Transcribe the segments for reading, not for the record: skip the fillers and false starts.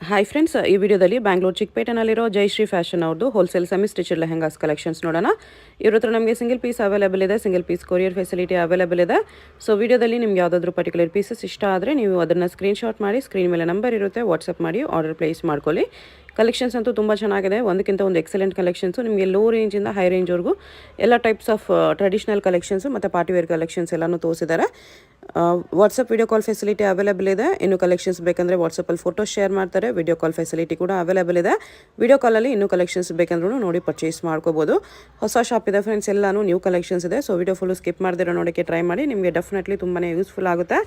Hi friends, ಈ ವಿಡಿಯೋದಲ್ಲಿ ಬ್ಯಾಂಗ್ಳೂರು ಚಿಕ್ಕಪೇಟೆನಲ್ಲಿರೋ ಜಯಶ್ರೀ ಫ್ಯಾಷನ್ ಅವ್ರದ್ದು wholesale semi stitched lehengas collections ನೋಡೋಣ. ಇವ್ರ ಹತ್ರ ನಮಗೆ ಸಿಂಗಲ್ ಪೀಸ್ ಅವೈಲೇಬಲ್ ಇದೆ, single piece courier facility available ಇದೆ. ಸೊ ವಿಡಿಯೋದಲ್ಲಿ ನಿಮ್ಗೆ ಯಾವುದಾದ್ರೂ ಪರ್ಟಿಕ್ಯುಲರ್ ಪೀಸಸ್ ಇಷ್ಟ ಆದರೆ ನೀವು ಅದನ್ನು ಸ್ಕ್ರೀನ್ಶಾಟ್ ಮಾಡಿ, ಸ್ಕ್ರೀನ್ ಮೇಲೆ ನಂಬರ್ ಇರುತ್ತೆ, ವಾಟ್ಸಪ್ ಮಾಡಿ ಆರ್ಡರ್ ಪ್ಲೇಸ್ ಮಾಡ್ಕೊಳ್ಳಿ. ಕಲೆಕ್ಷನ್ಸ್ ಅಂತೂ ತುಂಬ ಚೆನ್ನಾಗಿದೆ, ಒಂದಕ್ಕಿಂತ ಒಂದು ಎಕ್ಸಲೆಂಟ್ ಕಲೆಕ್ಷನ್ಸು. ನಿಮಗೆ ಲೋ ರೇಂಜಿಂದ ಹೈ ರೇಂಜ್ವರೆಗೂ ಎಲ್ಲ ಟೈಪ್ಸ್ ಆಫ್ ಟ್ರೆಡಿಷನಲ್ ಕಲೆಕ್ಷನ್ಸು ಮತ್ತು ಪಾರ್ಟಿವೇರ್ ಕಲೆಕ್ಷನ್ಸ್ ಎಲ್ಲನೂ ತೋರಿಸಿದ್ದಾರೆ. WhatsApp video call facility available ಇದೆ. ಇನ್ನು ಕಲೆಕ್ಷನ್ಸ್ ಬೇಕಂದರೆ ವಾಟ್ಸಪ್ಪಲ್ಲಿ ಫೋಟೋಸ್ ಶೇರ್ ಮಾಡ್ತಾರೆ. ವಿಡಿಯೋ ಕಾಲ್ ಫೆಸಿಲಿಟಿ ಕೂಡ ಅವೈಲೇಬಲ್ ಇದೆ. ವಿಡಿಯೋ ಕಾಲಲ್ಲಿ ಇನ್ನೂ ಕಲೆಕ್ಷನ್ಸ್ ಬೇಕಂದ್ರೂ ನೋಡಿ ಪರ್ಚೇಸ್ ಮಾಡ್ಕೋಬೋದು. ಹೊಸ ಶಾಪ್ ಇದೆ ಫ್ರೆಂಡ್ಸ್, ಎಲ್ಲನೂ ನ್ಯೂ ಕಲೆಕ್ಷನ್ಸ್ ಇದೆ. ಸೊ ವಿಡಿಯೋ ಫುಲ್ಲು ಸ್ಕಿಪ್ ಮಾಡ್ದಿರೋ ನೋಡೋಕ್ಕೆ ಟ್ರೈ ಮಾಡಿ, ನಿಮಗೆ ಡೆಫಿನೆಟ್ಲಿ ತುಂಬಾ ಯೂಸ್ಫುಲ್ ಆಗುತ್ತೆ.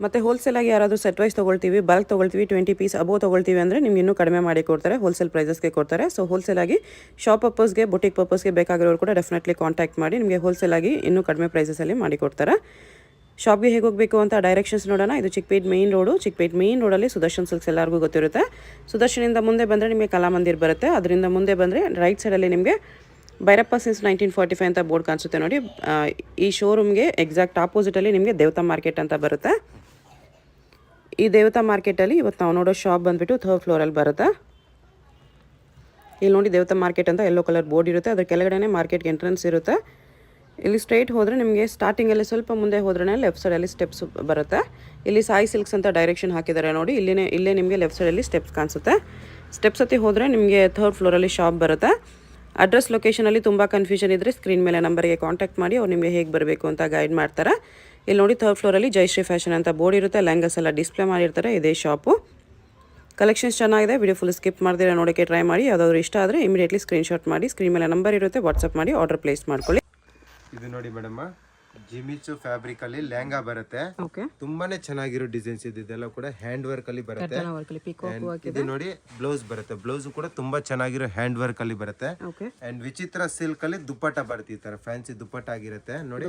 ಮತ್ತು ಹೋಲ್ಸೇಲಾಗಿ ಯಾರಾದರೂ ಸೆಟ್ ವೈಸ್ ತೊಗೊಳ್ತೀವಿ, ಬಲ್ಕ್ ತೊಗೊಳ್ತೀವಿ, 20 ಪೀಸ್ ಅಬೋ ತೊಗೊಳ್ತೀವಿ ಅಂದರೆ ನಿಮ್ಗೆ ಇನ್ನೂ ಕಡಿಮೆ ಮಾಡಿ ಕೊಡ್ತಾರೆ, ಹೋಲ್ಸೇಲ್ ಪ್ರೈಸಸ್ಗೆ ಕೊಡ್ತಾರೆ. ಸೊ ಹೋಲ್ಸೇಲಾಗಿ ಶಾಪ್ ಪರ್ಪಸ್ಗೆ, ಬುಟಿಕ್ ಪರ್ಪಸ್ಗೆ ಬೇಕಾಗಿರೋರು ಕೂಡ ಡೆಫಿನೆಟ್ಲಿ ಕಾಂಟ್ಯಾಕ್ಟ್ ಮಾಡಿ, ನಿಮಗೆ ಹೋಲ್ಸೇಲಾಗಿ ಇನ್ನೂ ಕಡಿಮೆ ಪ್ರೈಸಸಲ್ಲಿ ಮಾಡಿಕೊಡ್ತಾರೆ. ಶಾಪ್ಗೆ ಹೇಗೆ ಹೋಗಬೇಕು ಅಂತ ಡೈರೆಕ್ಷನ್ಸ್ ನೋಡೋಣ. ಇದು Chickpet main road. Chickpet main ರೋಡಲ್ಲಿ ಸುದರ್ಶನ್ ಸಿಲ್ಕ್ಸ್ ಎಲ್ಲರಿಗೂ ಗೊತ್ತಿರುತ್ತೆ. ಸುದರ್ಶನಿಂದ ಮುಂದೆ ಬಂದರೆ ನಿಮಗೆ ಕಲಾಮಂದಿರ್ ಬರುತ್ತೆ. ಅದರಿಂದ ಮುಂದೆ ಬಂದರೆ ರೈಟ್ ಸೈಡಲ್ಲಿ ನಿಮಗೆ ಭೈರಪ್ಪ ಸಿನ್ಸ್ 1945 ಅಂತ ಬೋರ್ಡ್ ಕಾಣಿಸುತ್ತೆ ನೋಡಿ. ಈ ಶೋರೂಮ್ಗೆ ಎಕ್ಸಾಕ್ಟ್ ಆಪೋಸಿಟಲ್ಲಿ ನಿಮಗೆ ದೇವತಾ ಮಾರ್ಕೆಟ್ ಅಂತ ಬರುತ್ತೆ. ಈ ದೇವತಾ ಮಾರ್ಕೆಟಲ್ಲಿ ಇವತ್ತು ನಾವು ನೋಡೋ ಶಾಪ್ ಬಂದುಬಿಟ್ಟು 3rd ಫ್ಲೋರಲ್ಲಿ ಬರುತ್ತೆ. ಇಲ್ಲಿ ನೋಡಿ ದೇವತಾ ಮಾರ್ಕೆಟ್ ಅಂತ ಯೆಲ್ಲೋ ಕಲರ್ ಬೋರ್ಡ್ ಇರುತ್ತೆ, ಅದ್ರ ಕೆಳಗಡೆ ಮಾರ್ಕೆಟ್ಗೆ ಎಂಟ್ರೆನ್ಸ್ ಇರುತ್ತೆ. ಇಲ್ಲಿ ಸ್ಟ್ರೈಟ್ ಹೋದರೆ ನಿಮಗೆ ಸ್ಟಾರ್ಟಿಂಗಲ್ಲಿ ಸ್ವಲ್ಪ ಮುಂದೆ ಹೋದ್ರೆ ಲೆಫ್ಟ್ ಸೈಡಲ್ಲಿ ಸ್ಟೆಪ್ಸ್ ಬರುತ್ತೆ. ಇಲ್ಲಿ ಸಾಯಿ ಸಿಲ್ಕ್ಸ್ ಅಂತ ಡೈರೆಕ್ಷನ್ ಹಾಕಿದ್ದಾರೆ ನೋಡಿ. ಇಲ್ಲೇ ನಿಮಗೆ ಲೆಫ್ಟ್ ಸೈಡಲ್ಲಿ ಸ್ಟೆಪ್ಸ್ ಕಾಣಿಸುತ್ತೆ. ಸ್ಟೆಪ್ಸ್ ಹತ್ತಿ ಹೋದರೆ ನಿಮಗೆ 3rd ಫ್ಲೋರಲ್ಲಿ ಶಾಪ್ ಬರುತ್ತೆ. ಅಡ್ರೆಸ್ ಲೊಕೇಶನಲ್ಲಿ ತುಂಬ ಕನ್ಫ್ಯೂಷನ್ ಇದ್ದರೆ ಸ್ಕ್ರೀನ್ ಮೇಲೆ ನಂಬರ್ಗೆ ಕಾಂಟ್ಯಾಕ್ಟ್ ಮಾಡಿ, ಅವ್ರು ನಿಮಗೆ ಹೇಗೆ ಬರಬೇಕು ಅಂತ ಗೈಡ್ ಮಾಡ್ತಾರೆ. ಇಲ್ಲಿ ನೋಡಿ 3rd ಫ್ಲೋರಲ್ಲಿ ಜಯಶ್ರೀ ಫ್ಯಾಷನ್ ಅಂತ ಬೋರ್ಡ್ ಇರುತ್ತೆ. ಲೆಹಂಗಾಸ್ ಎಲ್ಲ ಡಿಸ್ಪ್ಲೇ ಮಾಡಿರ್ತಾರೆ. ಇದೇ ಶಾಪು. ಕಲೆಕ್ಷನ್ಸ್ ಚೆನ್ನಾಗಿದೆ. ವಿಡಿಯೋ ಫುಲ್ ಸ್ಕಿಪ್ ಮಾಡ್ದಿರ ನೋಡೋಕ್ಕೆ ಟ್ರೈ ಮಾಡಿ. ಯಾವುದಾದ್ರೂ ಇಷ್ಟ ಆದರೆ ಇಮಿಡಿಯೇಟ್ಲಿ ಸ್ಕ್ರೀನ್ಶಾಟ್ ಮಾಡಿ, ಸ್ಕ್ರೀನ್ ಮೇಲೆ ನಂಬರ್ ಇರುತ್ತೆ, ವಾಟ್ಸಪ್ ಮಾಡಿ ಆರ್ಡರ್ ಪ್ಲೇಸ್ ಮಾಡ್ಕೊಳ್ಳಿ. ಇದು ನೋಡಿ ಮೇಡಮ್, ಜಿಮಿಚು ಫ್ಯಾಬ್ರಿಕ್ ಅಲ್ಲಿ ಲೆಹಂಗಾ ಬರುತ್ತೆ. ತುಂಬಾನೇ ಚೆನ್ನಾಗಿರೋ ಡಿಸೈನ್ಸ್ ಇದೆಲ್ಲ ಕೂಡ ಹ್ಯಾಂಡ್ ವರ್ಕ್ ಅಲ್ಲಿ ಬರುತ್ತೆ. ಇದು ನೋಡಿ ಬ್ಲೌಸ್ ಬರುತ್ತೆ. ಬ್ಲೌಸ್ ಕೂಡ ತುಂಬಾ ಚೆನ್ನಾಗಿರೋ ಹ್ಯಾಂಡ್ ವರ್ಕ್ ಅಲ್ಲಿ ಬರುತ್ತೆ. ಅಂಡ್ ವಿಚಿತ್ರ ಸಿಲ್ಕ್ ಅಲ್ಲಿ ದುಪ್ಪಟ್ಟ ಬರುತ್ತೆ. ಈ ತರ ಫ್ಯಾನ್ಸಿ ದುಪ್ಪಟ್ಟ ಆಗಿರುತ್ತೆ ನೋಡಿ.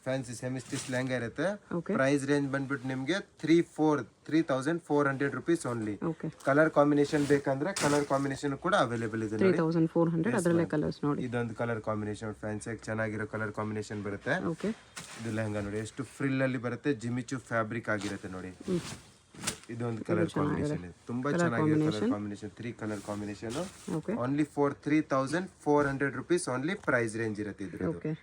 ಫ್ಯಾನ್ಸಿ ಸೆಮಿ ಸ್ಟಿಚ್ ಲೆಹಂಗಾ ಇರುತ್ತೆ. ಪ್ರೈಸ್ ರೇಂಜ್ ಬಂದ್ಬಿಟ್ಟು ನಿಮ್ಗೆ 3,400 rupees ಓನ್ಲಿ. ಕಲರ್ ಕಾಂಬಿನೇಷನ್ ಬೇಕಂದ್ರೆ ಕಲರ್ ಕಾಂಬಿನೇಷನ್ ಕೂಡ ಅವೈಲೇಬಲ್ ಇದೆ. 3,400 ಅದರಲ್ಲೇ ಕಲರ್ಸ್ ನೋಡಿ. ಇದೊಂದು ಕಲರ್ ಕಾಂಬಿನೇಷನ್ ಫ್ಯಾನ್ಸಿ ಚೆನ್ನಾಗಿರೋ ಕಲರ್ ಕಾಂಬಿನೇಷನ್ ಬರುತ್ತೆ. ಇದು ಲೆಹಂಗಾ ನೋಡಿ ಎಷ್ಟು ಫ್ರಿಲ್ ಅಲ್ಲಿ ಬರುತ್ತೆ. ಜಿಮಿಚು ಫ್ಯಾಬ್ರಿಕ್ ಆಗಿರುತ್ತೆ ನೋಡಿ. ಇದೊಂದು ಕಲರ್ ಕಾಂಬಿನೇಷನ್ ತುಂಬಾ ಚೆನ್ನಾಗಿರೋ colour combination. 3 colour combination only for 3,400 rupees only price range ಇರುತ್ತೆ. ಇದ್ರದ್ದು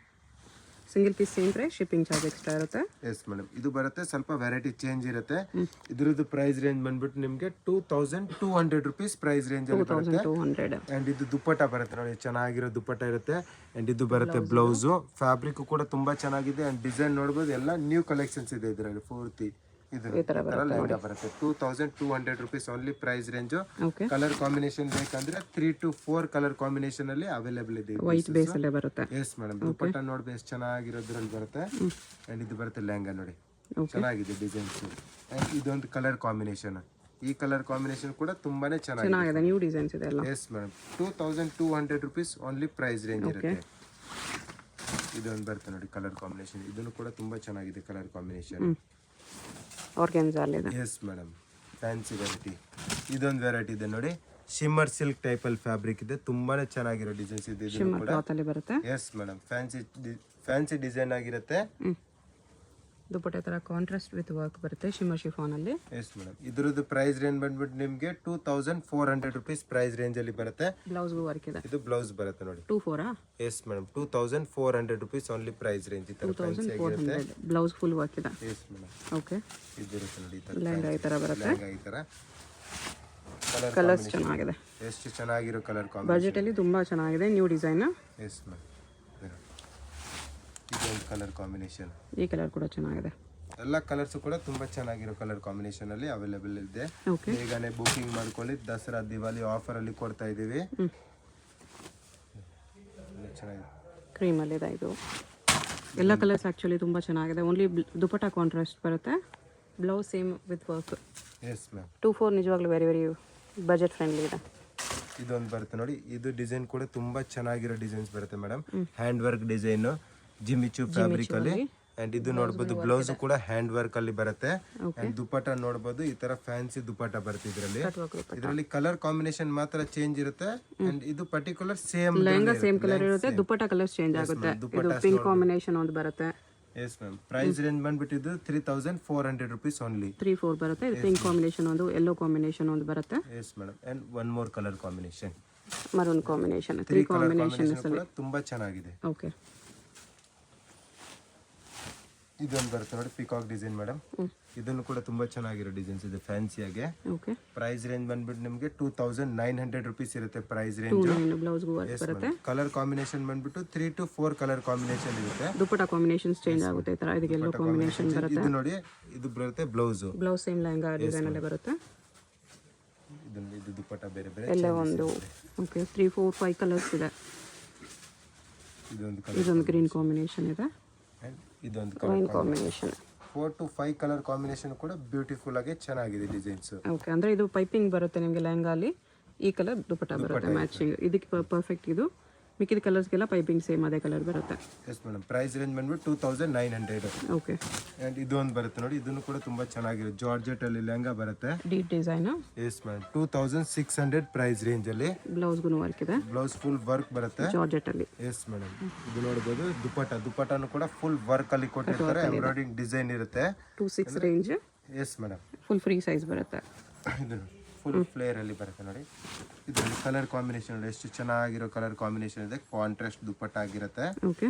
single piece same price, shipping charge extra ಇರುತ್ತೆ. ಎಸ್ ಮೇಡಮ್, ಇದು ಬರುತ್ತೆ ಸ್ವಲ್ಪ ವೆರೈಟಿ ಚೇಂಜ್ ಇರುತ್ತೆ. ಇದ್ರದ್ದು ಪ್ರೈಸ್ ರೇಂಜ್ ಬಂದ್ಬಿಟ್ಟು ನಿಮ್ಗೆ 2,200 rupees ಪ್ರೈಸ್ ರೇಂಜ್ ಅಲ್ಲಿ ಬರುತ್ತೆ. ಅಂಡ್ ಇದು ದುಪ್ಪಟ್ಟ ಬರುತ್ತೆ ನೋಡಿ, ಚೆನ್ನಾಗಿರೋ ದುಪ್ಪಟ್ಟ ಇರುತ್ತೆ. ಅಂಡ್ ಇದು ಬರುತ್ತೆ ಬ್ಲೌಸ್. ಫ್ಯಾಬ್ರಿಕ್ ಕೂಡ ತುಂಬಾ ಚೆನ್ನಾಗಿದೆ. ಅಂಡ್ ಡಿಸೈನ್ ನೋಡಬಹುದು, ಎಲ್ಲ ನ್ಯೂ ಕಲೆಕ್ಷನ್ಸ್ ಇದೆ ಇದರಲ್ಲಿ ಪೂರ್ತಿ. ಇದು ಲೆಹಂಗಾ ಬರುತ್ತೆ 2,200 rupees only price range. Colour combination ಬೇಕಂದ್ರೆ 3 to 4 ಕಲರ್ ಕಾಂಬಿನೇಷನ್ ಅಲ್ಲಿ ಅವೈಲೇಬಲ್ ಇದೆ. ವೈಟ್ ಬೇಸ್ ಅಲ್ಲೇ ಬರುತ್ತೆ. ಎಸ್ ಮೇಡಮ್, ದುಪ್ಪಟ್ಟ ನೋಡ್ಬೇಕು ಎಷ್ಟು ಚೆನ್ನಾಗಿರೋದ್ರಲ್ಲಿ ಬರುತ್ತೆ. ಅಂಡ್ ಇದು ಬರುತ್ತೆ ಲೆಹಂಗಾ ನೋಡಿ, ಚೆನ್ನಾಗಿದೆ ಡಿಸೈನ್ಸ್. ಅಂಡ್ ಇದೊಂದು ಕಲರ್ ಕಾಂಬಿನೇಷನ್. ಈ ಕಲರ್ ಕಾಂಬಿನೇಷನ್ ಕೂಡ ತುಂಬಾನೇ ಚೆನ್ನಾಗಿದೆ, ನ್ಯೂ ಡಿಸೈನ್ಸ್ ಇದೆ ಎಲ್ಲ. Yes madam, 2,200 rupees only price range ಇರುತ್ತೆ. ಇದೊಂದು ಬರುತ್ತೆ ನೋಡಿ ಕಲರ್ ಕಾಂಬಿನೇಷನ್. ಇದನ್ನು ಕೂಡ ತುಂಬಾ ಚೆನ್ನಾಗಿದೆ ಕಲರ್ ಕಾಂಬಿನೇಷನ್. ಆರ್ಗನ್ಜಾ ಅಲ್ಲಿ ಇದೆ. Yes madam, fancy variety. ಇದೊಂದು ವೆರೈಟಿ ಇದೆ ನೋಡಿ, ಶಿಮ್ಮರ್ ಸಿಲ್ಕ್ ಟೈಪ್ ಅಲ್ಲಿ ಫ್ಯಾಬ್ರಿಕ್ ಇದೆ. ತುಂಬಾನೇ ಚೆನ್ನಾಗಿರೋ ಡಿಸೈನ್ಸ್ ಇದೆ. ಇದು ಕೂಡ ಬರುತ್ತೆ. ಎಸ್ ಮೇಡಮ್, ಫ್ಯಾನ್ಸಿ ಡಿಸೈನ್ ಆಗಿರುತ್ತೆ. ದುಪ್ಪಟ್ಟ ತರ ಕಾಂಟ್ರಾಸ್ಟ್ ವಿತ್ ವರ್ಕ್ ಬರುತ್ತೆ ಶಿಮ್ಮರ್ ಶಿಫಾನ್ ಅಲ್ಲಿ. ಎಸ್ ಮೇಡಮ್, ಇದ್ರದ್ದು ಪ್ರೈಸ್ ರೇಂಜ್ ಬಂದ್ಬಿಟ್ಟು ನಿಮ್ಗೆ 2,400 rupees ಪ್ರೈಸ್ ರೇಂಜ್ ಅಲ್ಲಿ ಬರುತ್ತೆ. ಬ್ಲೌಸ್ ವರ್ಕ್ ಇದೆ. ಇದು ಬ್ಲೌಸ್ ಬರುತ್ತೆ ನೋಡಿ. 2,400. Yes madam, 2,400 rupees only price range. ಈ ತರ ಫ್ಯಾನ್ಸಿ ಆಗಿರುತ್ತೆ. ಬ್ಲೌಸ್ ಫುಲ್ ವರ್ಕ್ ಇದೆ. Yes madam, okay. ಇದು ಬರುತ್ತೆ ನೋಡಿ, ಈ ತರ ಲೆಹಂಗಾ ಈ ತರ ಬರುತ್ತೆ. ಲೆಹಂಗಾ ಈ ತರ ಕಲರ್ಸ್ ಚೆನ್ನಾಗಿದೆ. ಎಷ್ಟು ಚೆನ್ನಾಗಿರೋ ಕಲರ್ ಕಾಂಬಿನೇಷನ್. ಬಜೆಟ್ ಅಲ್ಲಿ ತುಂಬಾ ಚೆನ್ನಾಗಿದೆ, ನ್ಯೂ ಡಿಸೈನ್. ಎಸ್ ಮ್ಯಾಮ್, ಇದೊಂದು ಕಲರ್ ಕಾಂಬಿನೇಷನ್. ಈ ಕಲರ್ ಕೂಡ ಚೆನ್ನಾಗಿದೆ. ಎಲ್ಲ ಕಲರ್ಸ್ ಕೂಡ ತುಂಬಾ ಚೆನ್ನಾಗಿರೋ ಕಲರ್ ಕಾಂಬಿನೇಷನ್ ಅಲ್ಲಿ ಅವೈಲೇಬಲ್ ಇದೆ. ಬೇಗನೆ ಬುಕಿಂಗ್ ಮಾಡ್ಕೊಳ್ಳಿ. ದಸರಾ ದಿವಾಲಿ ಆಫರ್ ಅಲ್ಲಿ ಕೊಡ್ತಾ ಇದೀವಿ. ಕ್ರೀಮ್ ಅಲ್ಲಿ ಇದೆ. ಇದು ಎಲ್ಲ ಕಲರ್ಸ್ ಆಕ್ಚುಲಿ ತುಂಬಾ ಚೆನ್ನಾಗಿದೆ. ಓನ್ಲಿ ದುಪಟ್ಟ ಕಾಂಟ್ರಾಸ್ಟ್ ಬರುತ್ತೆ. Blouse same with work. Yes ma'am, 2,400 ನಿಜವಾಗ್ಲೂ ವೆರಿ ವೆರಿ ಬಜೆಟ್ ಫ್ರೆಂಡ್ಲಿ ಇದೆ. ಇದೊಂದು ಬರುತ್ತೆ ನೋಡಿ, ಇದು ಡಿಸೈನ್ ಕೂಡ ತುಂಬಾ ಚೆನ್ನಾಗಿರೋ ಡಿಸೈನ್ಸ್ ಬರುತ್ತೆ ಮೇಡಮ್. ಹ್ಯಾಂಡ್ ವರ್ಕ್ ಡಿಸೈನ್ ಜಿಮಿಚು ಫ್ಯಾಬ್ರಿಕ್ ಅಲ್ಲಿ. ಅಂಡ್ ಇದು ನೋಡಬಹುದು, ಬ್ಲೌಸ್ ಕೂಡ ಹ್ಯಾಂಡ್ ವರ್ಕ್ ಅಲ್ಲಿ ಬರುತ್ತೆ. ಅಂಡ್ ದುಪ್ಪಟ್ಟ ನೋಡಬಹುದು, ಈ ತರ ಫ್ಯಾನ್ಸಿ ದುಪ್ಪಟ್ಟ ಬರುತ್ತೆ. ಇದರಲ್ಲಿ ಕಲರ್ ಕಾಂಬಿನೇಷನ್ ಮಾತ್ರ ಚೇಂಜ್ ಇರುತ್ತೆ. ಅಂಡ್ ಇದು particular same lehenga same colour ಇರುತ್ತೆ, ದುಪ್ಪಟ್ಟ ಕಲರ್ ಚೇಂಜ್ ಆಗುತ್ತೆ. ಇದು ಪಿಂಕ್ ಕಾಂಬಿನೇಷನ್ ಒಂದು ಬರುತ್ತೆ. ಎಸ್ ಮ್ಯಾಮ್ ಪ್ರೈಸ್ ರೇಂಜ್ ಬಂದ್ಬಿಟ್ಟಿದ್ದು 3400 ರುಪೀಸ್ ಓನ್ಲಿ. 3-4 ಬರುತ್ತೆ. ಇದು ಪಿಂಕ್ ಕಾಂಬಿನೇಷನ್ ಒಂದು, ಯೆಲ್ಲೋ ಕಾಂಬಿನೇಷನ್ ಒಂದು ಬರುತ್ತೆ. Yes madam and one more colour combination, maroon combination. 3 combination ಕೂಡ ತುಂಬಾ ಚೆನ್ನಾಗಿದೆ. ಓಕೆ, ಇದೊಂದು ಬರುತ್ತೆ ನೋಡಿ ಪಿಕಾಕ್ ಡಿಸೈನ್ ಮೇಡಮ್. ಇದನ್ನು ಕೂಡ ತುಂಬಾ ಚೆನ್ನಾಗಿರೋ ಡಿಸೈನ್ಸ್ ಇದೆ ಫ್ಯಾನ್ಸಿಯಾಗೆ. ಓಕೆ, ಪ್ರೈಸ್ ರೇಂಜ್ ಬಂದ್ಬಿಟ್ಟು ನಿಮಗೆ 2900 ರುಪೀಸ್ ಇರುತ್ತೆ ಪ್ರೈಸ್ ರೇಂಜ್. ಬ್ಲೌಸ್ ಬರುತ್ತೆ. ಕಲರ್ ಕಾಂಬಿನೇಷನ್ ಬಂದ್ಬಿಟ್ಟು 3 to 4 ಕಲರ್ ಕಾಂಬಿನೇಷನ್ ಇರುತ್ತೆ. ದುಪ್ಪಟ್ಟ ಕಾಂಬಿನೇಷನ್ಸ್ ಚೇಂಜ್ ಆಗುತ್ತೆ ಈ ತರ. ಇದಕ್ಕೆ ಯೆಲ್ಲೋ ಕಾಂಬಿನೇಷನ್ ಬರುತ್ತೆ. ಇದು ನೋಡಿ ಇದು ಬರುತ್ತೆ ಬ್ಲೌಸ್ ಸೇಮ್ ಲೆಹಂಗಾ ಡಿಸೈನ್ ಅಲ್ಲೇ ಬರುತ್ತೆ. ಇದು ದುಪ್ಪಟ್ಟ ಬೇರೆ ಬೇರೆ ಎಲ್ಲ ಒಂದು. ಓಕೆ, 3, 4, 5 ಕಲರ್ಸ್ ಇದೆ. ಇದೊಂದು ಗ್ರೀನ್ ಕಾಂಬಿನೇಷನ್ ಇದೆ. ಇದೊಂದು wine combination. 4 to 5 colour combination ಕೂಡ ಬ್ಯೂಟಿಫುಲ್ ಆಗಿ ಚೆನ್ನಾಗಿದೆ ಡಿಸೈನ್ಸ್. ಓಕೆ, ಅಂದ್ರೆ ಇದು ಪೈಪಿಂಗ್ ಬರುತ್ತೆ ನಿಮಗೆ ಲೆಹಂಗಾ ಅಲ್ಲಿ. ಈ ಕಲರ್ ದುಪ್ಪಟ್ಟ ಬರುತ್ತೆ ಮ್ಯಾಚಿಂಗ್. ಇದಕ್ಕೆ ಪರ್ಫೆಕ್ಟ್. ಇದು ಮಿಕ್ಕಿದ ಕಲರ್ಸ್ಗೆಲ್ಲ ಪೈಪಿಂಗ್ ಸೇಮ್ ಅದೇ ಕಲರ್ ಬರುತ್ತೆ. ಎಸ್ ಮೇಡಮ್ ಪ್ರೈಸ್ ರೇಂಜ್ ಬಂದ್ಬಿಟ್ಟು 2900. ಓಕೆ, ಅಂಡ್ ಇದೊಂದು ಬರುತ್ತೆ ನೋಡಿ, ಇದನ್ನು ಕೂಡ ತುಂಬಾ ಚೆನ್ನಾಗಿದೆ. ಜಾರ್ಜೆಟ್ ಅಲ್ಲಿ ಲೆಹಂಗಾ ಬರುತ್ತೆ. Deep design. Yes madam 2600 price range ಅಲ್ಲಿ. ಬ್ಲೌಸ್ಗೂ ವರ್ಕ್ ಇದೆ. ಬ್ಲೌಸ್ ಫುಲ್ ವರ್ಕ್ ಬರುತ್ತೆ ಜಾರ್ಜೆಟ್ ಅಲ್ಲಿ. ಎಸ್ ಮೇಡಮ್ ಇದು ನೋಡಬಹುದು. ದುಪ್ಪಟ್ಟನು ಕೂಡ ಫುಲ್ ವರ್ಕ್ ಅಲ್ಲಿ ಕೊಟ್ಟಿರ್ತಾರೆ. ಎಂಬ್ರಾಯ್ಡಿಂಗ್ ಡಿಸೈನ್ ಇರುತ್ತೆ. 26 range. Yes madam full free size ಬರುತ್ತೆ. ಇದು ಫುಲ್ ಫ್ಲೇರ್ ಅಲ್ಲಿ ಬರುತ್ತೆ ನೋಡಿ. ಇದರಲ್ಲಿ ಕಲರ್ ಕಾಂಬಿನೇಷನ್ ನೋಡಿ ಎಷ್ಟು ಚೆನ್ನಾಗಿರೋ ಕಲರ್ ಕಾಂಬಿನೇಷನ್ ಇದೆ. ಕಾಂಟ್ರಾಸ್ಟ್ ದುಪ್ಪಟ್ಟ ಆಗಿರುತ್ತೆ. ಓಕೆ,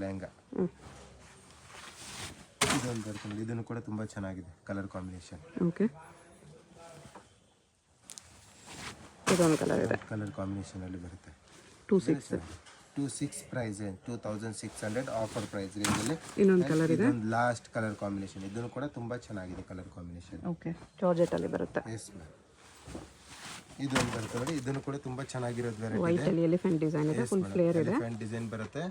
ಲೆಹಂಗಾ ಇದೊಂದು ಬರುತ್ತೆ ನೋಡಿ. ಇದನ್ನು ಕೂಡ ತುಂಬಾ ಚೆನ್ನಾಗಿದೆ ಕಲರ್ ಕಾಂಬಿನೇಷನ್. ಓಕೆ, ಇದೊಂದು ಕಲರ್ ಇದೆ. ಕಲರ್ ಕಾಂಬಿನೇಷನ್ ಅಲ್ಲಿ ಬರುತ್ತೆ. 26 price range 2600 offer price range ಅಲ್ಲಿ. ಇನ್ನೊಂದು ಕಲರ್ ಇದೆ. ಇದೊಂದು ಲಾಸ್ಟ್ ಕಲರ್ ಕಾಂಬಿನೇಷನ್. ಇದನ್ನು ಕೂಡ ತುಂಬಾ ಚೆನ್ನಾಗಿದೆ ಕಲರ್ ಕಾಂಬಿನೇಷನ್. ಓಕೆ, ಜಾರ್ಜೆಟ್ ಅಲ್ಲಿ ಬರುತ್ತೆ. ಎಸ್ ಮ್ಯಾಮ್ ಇದೊಂದು ಬರುತ್ತೆ ನೋಡಿ. ಇದನ್ನು ಕೂಡ ತುಂಬಾ ಚೆನ್ನಾಗಿರೋದು ವೆರೈಟಿ ವೈಟ್ ಅಲ್ಲಿ ಎಲಿಫೆಂಟ್ ಡಿಸೈನ್ ಇದೆ. ಫುಲ್ ಫ್ಲೇರ್ ಇದೆ. ಎಲಿಫೆಂಟ್ ಡಿಸೈನ್ ಬರುತ್ತೆ.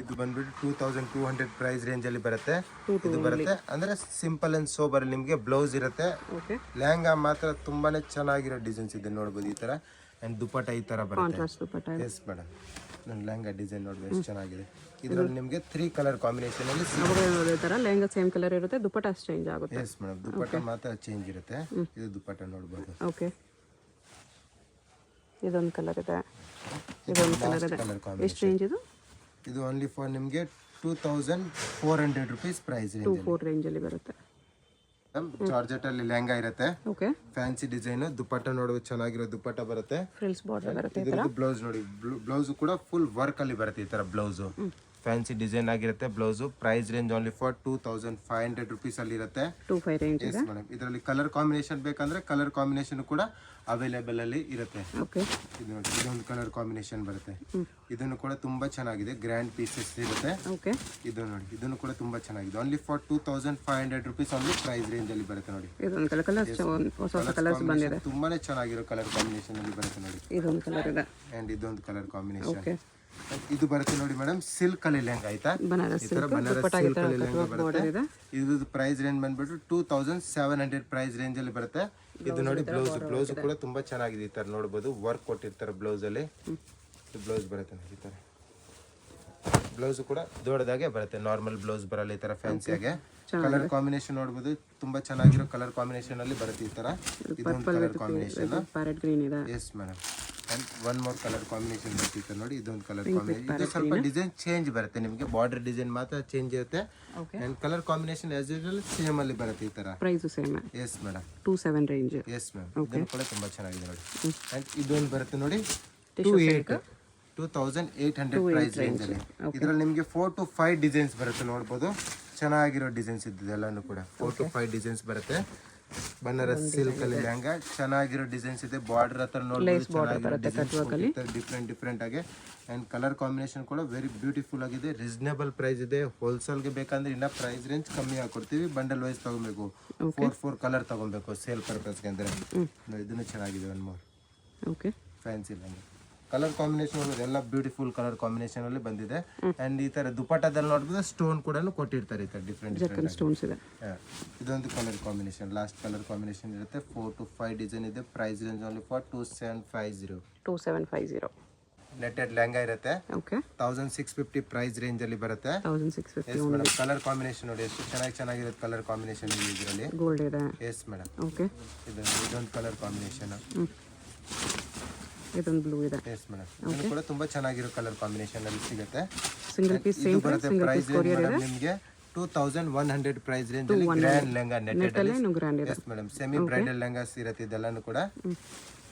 ಇದು ಬಂದ್ಬಿಟ್ಟು 2200 ಪ್ರೈಸ್ ರೇಂಜ್ ಅಲ್ಲಿ ಬರುತ್ತೆ. ಇದು ಬರುತ್ತೆ ಅಂದ್ರೆ ಸಿಂಪಲ್ ಅಂಡ್ ಸೋಬರ್. ನಿಮಗೆ ಬ್ಲೌಸ್ ಇರುತ್ತೆ. ಓಕೆ, ಲೆಹಂಗಾ ಮಾತ್ರ ತುಂಬಾನೇ ಚೆನ್ನಾಗಿರೋ ಡಿಸೈನ್ಸ್ ಇದೆ ನೋಡಬಹುದು. ಈ ತರ ಅಂಡ್ ದುಪ್ಪಟ್ಟ ಈ ತರ ಬರುತ್ತೆ. ಕಾಂಟ್ರಾಸ್ಟ್ ದುಪ್ಪಟ್ಟ. ಎಸ್ ಮೇಡಮ್ ನನ್ನ ಲೆಹಂಗಾ ಡಿಸೈನ್ ನೋಡ್ಬೋದು ಎಷ್ಟು ಚೆನ್ನಾಗಿದೆ. ಇದರಲ್ಲಿ ನಿಮಗೆ 3 ಕಲರ್ ಕಾಂಬಿನೇಷನ್ ಅಲ್ಲಿ ಅದೇ ತರ ಲೆಹಂಗಾ ಸೇಮ್ ಕಲರ್ ಇರುತ್ತೆ. ದುಪ್ಪಟ್ಟ ಚೇಂಜ್ ಆಗುತ್ತೆ. ಎಸ್ ಮೇಡಮ್ ದುಪ್ಪಟ್ಟ ಮಾತ್ರ ಚೇಂಜ್ ಇರುತ್ತೆ. ಇದು ದುಪ್ಪಟ್ಟ ನೋಡಬಹುದು. ಓಕೆ, ಇದೊಂದು ಕಲರ್ ಇದೆ. ಇದೊಂದು ಕಲರ್ ಇದೆ. ಎಷ್ಟು ರೇಂಜ್ ಇದು? ಇದು ಓನ್ಲಿ ಫಾರ್ ನಿಮಗೆ 2400 ರುಪೀಸ್ ಪ್ರೈಸ್ ರೇಂಜ್. 2-4 ರೇಂಜ್ ಅಲ್ಲಿ ಬರುತ್ತೆ. ಜಾರ್ಜೆಟ್ ಅಲ್ಲಿ ಲೆಹಂಗಾ ಇರುತ್ತೆ. Okay, fancy design. ದುಪ್ಪಟ್ಟ ನೋಡೋದು ಚೆನ್ನಾಗಿರೋ ದುಪ್ಪಟ್ಟ ಬರುತ್ತೆ. ಫ್ರಿಲ್ಸ್ ಬಾರ್ಡರ್ ಬರುತ್ತೆ. ಇದರದ್ದು ಬ್ಲೌಸ್ ನೋಡಿ. ಬ್ಲೌಸ್ ಕೂಡ ಫುಲ್ ವರ್ಕ್ ಅಲ್ಲಿ ಬರುತ್ತೆ. ಈ ತರ ಬ್ಲೌಸ್ ಫ್ಯಾನ್ಸಿ ಡಿಸೈನ್ ಆಗಿರುತ್ತೆ. Blouse price range only for 2500 rupees ಅಲ್ಲಿ ಇರುತ್ತೆ. 2-5 ರೇಂಜ್ ಎಸ್ ಮೇಡಮ್ ಇದರಲ್ಲಿ ಕಲರ್ ಕಾಂಬಿನೇಷನ್ ಬೇಕಂದ್ರೆ ಕಲರ್ ಕಾಂಬಿನೇಷನ್ ಕೂಡ ಅವೈಲೇಬಲ್ ಅಲ್ಲಿ ಇರುತ್ತೆ. ಓಕೆ, ಇದು ನೋಡಿ ಇದೊಂದು ಕಲರ್ ಕಾಂಬಿನೇಷನ್ ಬರುತ್ತೆ. ಇದನ್ನು ಕೂಡ ತುಂಬಾ ಚೆನ್ನಾಗಿದೆ. ಗ್ರ್ಯಾಂಡ್ ಪೀಸಸ್ ಇರುತ್ತೆ. ಓಕೆ, ಇದು ನೋಡಿ ಇದನ್ನು ಕೂಡ ತುಂಬಾ ಚೆನ್ನಾಗಿದೆ. Only for 2500 rupees only price range ಅಲ್ಲಿ ಬರುತ್ತೆ ನೋಡಿ. ಇದೊಂದು ಕಲರ್ ಹೊಸ ಕಲರ್ಸ್ ಬಂದಿದೆ. ತುಂಬಾನೇ ಚೆನ್ನಾಗಿರೋ ಕಲರ್ ಕಾಂಬಿನೇಷನ್ ಅಲ್ಲಿ ಬರುತ್ತೆ ನೋಡಿ. ಇದೊಂದು ಕಲರ್ ಇದೆ. ಅಂಡ್ ಇದೊಂದು ಕಲರ್ ಕಾಂಬಿನೇಷನ್. ಓಕೆ, ಇದು ಬರುತ್ತೆ ನೋಡಿ ಮೇಡಮ್ ಸಿಲ್ಕ್ ಅಲ್ಲಿ ಲೆಹಂಗಾ ಆಯ್ತಾ. ಬನಾರಸ್ ಸಿಲ್ಕ್ ಸಿಲ್ಕ್ ಅಲ್ಲಿ ಲೆಹಂಗಾ ಬರುತ್ತೆ. ಇದು ಪ್ರೈಸ್ ರೇಂಜ್ ಬಂದ್ಬಿಟ್ಟು 2700 ಪ್ರೈಸ್ ರೇಂಜ್ ಅಲ್ಲಿ ಬರುತ್ತೆ. ಇದು ನೋಡಿ ಬ್ಲೌಸ್ ಕೂಡ ತುಂಬಾ ಚೆನ್ನಾಗಿದೆ. ಈ ತರ ನೋಡಬಹುದು ವರ್ಕ್ ಕೊಟ್ಟಿರ್ತಾರೆ ಬ್ಲೌಸ್ ಅಲ್ಲಿ. ಬ್ಲೌಸ್ ಬರುತ್ತೆ ನೋಡಿ ಈ ತರ. ಬ್ಲೌಸ್ ಕೂಡ ದೊಡ್ಡದಾಗೆ ಬರುತ್ತೆ. ನಾರ್ಮಲ್ ಬ್ಲೌಸ್ ಬರಲ್ಲ ಈ ತರ ಫ್ಯಾನ್ಸಿಯಾಗೆ. ಕಲರ್ ಕಾಂಬಿನೇಷನ್ ನೋಡಬಹುದು ತುಂಬಾ ಚೆನ್ನಾಗಿರೋ ಕಲರ್ ಕಾಂಬಿನೇಷನ್ ಅಲ್ಲಿ ಬರುತ್ತೆ ಈ ತರ. ಇದೊಂದು ಕಲರ್ ಕಾಂಬಿನೇಷನ್ ಪ್ಯಾರೆಟ್ ಗ್ರೀನ್ ಇದೆ. Yes madam and one more colour combination ಬರ್ತಿತ್ತು ನೋಡಿ. ಇದೊಂದು ಕಲರ್ ಕಾಂಬಿನೇಷನ್. ಇದು ಸ್ವಲ್ಪ ಡಿಸೈನ್ ಚೇಂಜ್ ಬರುತ್ತೆ ನಿಮಗೆ. ಬಾರ್ಡರ್ ಡಿಸೈನ್ ಮಾತ್ರ ಚೇಂಜ್ ಇರುತ್ತೆ. And colour combination as usual same ಅಲ್ಲಿ ಬರುತ್ತೆ ಈ ತರ. Price same. Yes madam 27 range. Yes ma'am ಇದನ್ನು ಕೂಡ ತುಂಬಾ ಚೆನ್ನಾಗಿದೆ ನೋಡಿ. ಅಂಡ್ ಇದೊಂದು ಬರುತ್ತೆ ನೋಡಿ 2800 ಪ್ರೈಸ್ ರೇಂಜ್ ಅಲ್ಲಿ. ಇದರಲ್ಲಿ ನಿಮಗೆ 4 to 5 ಡಿಸೈನ್ಸ್ ಬರುತ್ತೆ ನೋಡಬಹುದು. ಚೆನ್ನಾಗಿರೋ ಡಿಸೈನ್ಸ್ ಇದ್ದಿದೆ ಎಲ್ಲಾನು ಕೂಡ. 4 to 5 ಡಿಸೈನ್ಸ್ ಬರುತ್ತೆ. ಬನಾರಸ್ ಸಿಲ್ಕ್ ಅಲ್ಲಿ ಲೆಹಂಗಾ ಚೆನ್ನಾಗಿರೋ ಡಿಸೈನ್ಸ್ ಇದೆ. ಬಾರ್ಡರ್ ಹತ್ರ ನೋಡಬಹುದು ಡಿಫ್ರೆಂಟ್ ಆಗಿ. ಅಂಡ್ ಕಲರ್ ಕಾಂಬಿನೇಷನ್ ಕೂಡ ವೆರಿ ಬ್ಯೂಟಿಫುಲ್ ಆಗಿದೆ. ರೀಸನೇಬಲ್ ಪ್ರೈಸ್ ಇದೆ. ಹೋಲ್ಸೇಲ್ ಗೆ ಬೇಕಂದ್ರೆ ಇನ್ನ ಪ್ರೈಸ್ ರೇಂಜ್ ಕಮ್ಮಿ ಹಾಕೊಡ್ತೀವಿ. ಬಂಡಲ್ ವೈಸ್ ತಗೊಬೇಕು. 4 ಕಲರ್ ತಗೊಬೇಕು ಸೇಲ್ ಪರ್ಪಸ್ಗೆ ಅಂದ್ರೆ. ಇದನ್ನು ಚೆನ್ನಾಗಿದೆ. One more okay fancy lehenga colour combination ಎಲ್ಲ ಬ್ಯೂಟಿಫುಲ್ ಕಲರ್ ಕಾಂಬಿನೇಷನ್ ಅಲ್ಲಿ ಬಂದಿದೆ. ಅಂಡ್ ಈ ತರ ದುಪ್ಪಟ್ಟದಲ್ಲಿ ನೋಡಬಹುದು ಸ್ಟೋನ್ ಕೂಡ ಕೊಟ್ಟಿರ್ತಾರೆ ಈ ತರ ಡಿಫ್ರೆಂಟ್ ಸ್ಟೋನ್ಸ್ ಇದೆ. ಇದೊಂದು colour combination last colour combination ಇರುತ್ತೆ. 4 to 5 ಡಿಸೈನ್ ಇದೆ. Price range only for 2750. Netted lehenga ಇರುತ್ತೆ. ಓಕೆ 1650 ಪ್ರೈಸ್ ರೇಂಜ್ ಅಲ್ಲಿ ಬರುತ್ತೆ. 1650 ಮೇಡಮ್ ಕಲರ್ ಕಾಂಬಿನೇಷನ್ ನೋಡಿ ಎಷ್ಟು ಚೆನ್ನಾಗಿರುತ್ತೆ ಕಲರ್ ಕಾಂಬಿನೇಷನ್ ಇದರಲ್ಲಿ. ಗೋಲ್ಡ್ ಇದೆ. ಎಸ್ ಮೇಡಮ್ ಓಕೆ ಇದೊಂದು ಕಲರ್ ಕಾಂಬಿನೇಷನ್. ಇದೊಂದು ಬ್ಲೂ ಇದೆ. ಎಸ್ ಮೇಡಮ್, ಇದು ಕೂಡ ತುಂಬಾ ಚೆನ್ನಾಗಿರೋ ಕಲರ್ ಕಾಂಬಿನೇಷನ್ ಅಲ್ಲಿ ಸಿಗುತ್ತೆ. ಸಿಂಗಲ್ ಪೀಸ್ ಇದು ಬರುತ್ತೆ ಪ್ರೈಸ್ ರೇಂಜ್ ನಿಮಗೆ 2100 ಪ್ರೈಸ್ ರೇಂಜ್ ಅಲ್ಲಿ ಗ್ರ್ಯಾಂಡ್ ಲೆಹಂಗಾ ನೆಟೆಡ್ ಅಲ್ಲಿ. Yes madam, semi bridal lehengas ಇರುತ್ತೆ ಇದೆಲ್ಲಾನು ಕೂಡ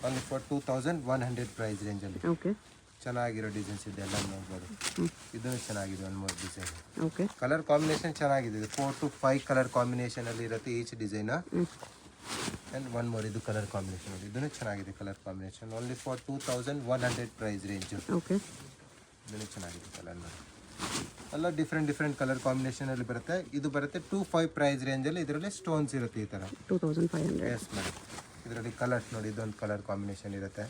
ಓನ್ಲಿ ಫಾರ್ 2100 ಪ್ರೈಸ್ ರೇಂಜ್ ಅಲ್ಲಿ. ಓಕೆ, ಚೆನ್ನಾಗಿರೋ ಡಿಸೈನ್ಸ್ ಇದೆ ಎಲ್ಲ ನೋಡ್ಬೋದು. ಇದು ಚೆನ್ನಾಗಿದೆ, one more design. Okay, colour combination ಚೆನ್ನಾಗಿದೆ. 4 to 5 ಕಲರ್ ಕಾಂಬಿನೇಷನ್ ಅಲ್ಲಿ ಇರುತ್ತೆ each design. And one more, ಇದು ಕಲರ್ ಕಾಂಬಿನೇಷನ್ ಇದನ್ನು ಚೆನ್ನಾಗಿದೆ. Colour combination only for 2100 price range. Okay, ಇದನ್ನು ಚೆನ್ನಾಗಿದೆ ಕಲರ್ ಎಲ್ಲ ಡಿಫ್ರೆಂಟ್ ಕಲರ್ ಕಾಂಬಿನೇಷನ್ ಅಲ್ಲಿ ಬರುತ್ತೆ. ಇದು ಬರುತ್ತೆ 25 ಪ್ರೈಸ್ ರೇಂಜ್ ಅಲ್ಲಿ. ಇದರಲ್ಲಿ ಸ್ಟೋನ್ಸ್ ಇರುತ್ತೆ ಈ ತರ 2500. ಎಸ್ ಮೇಡಮ್, ಇದರಲ್ಲಿ ಕಲರ್ಸ್ ನೋಡಿ, ಇದೊಂದು ಕಲರ್ ಕಾಂಬಿನೇಷನ್ ಇರುತ್ತೆ.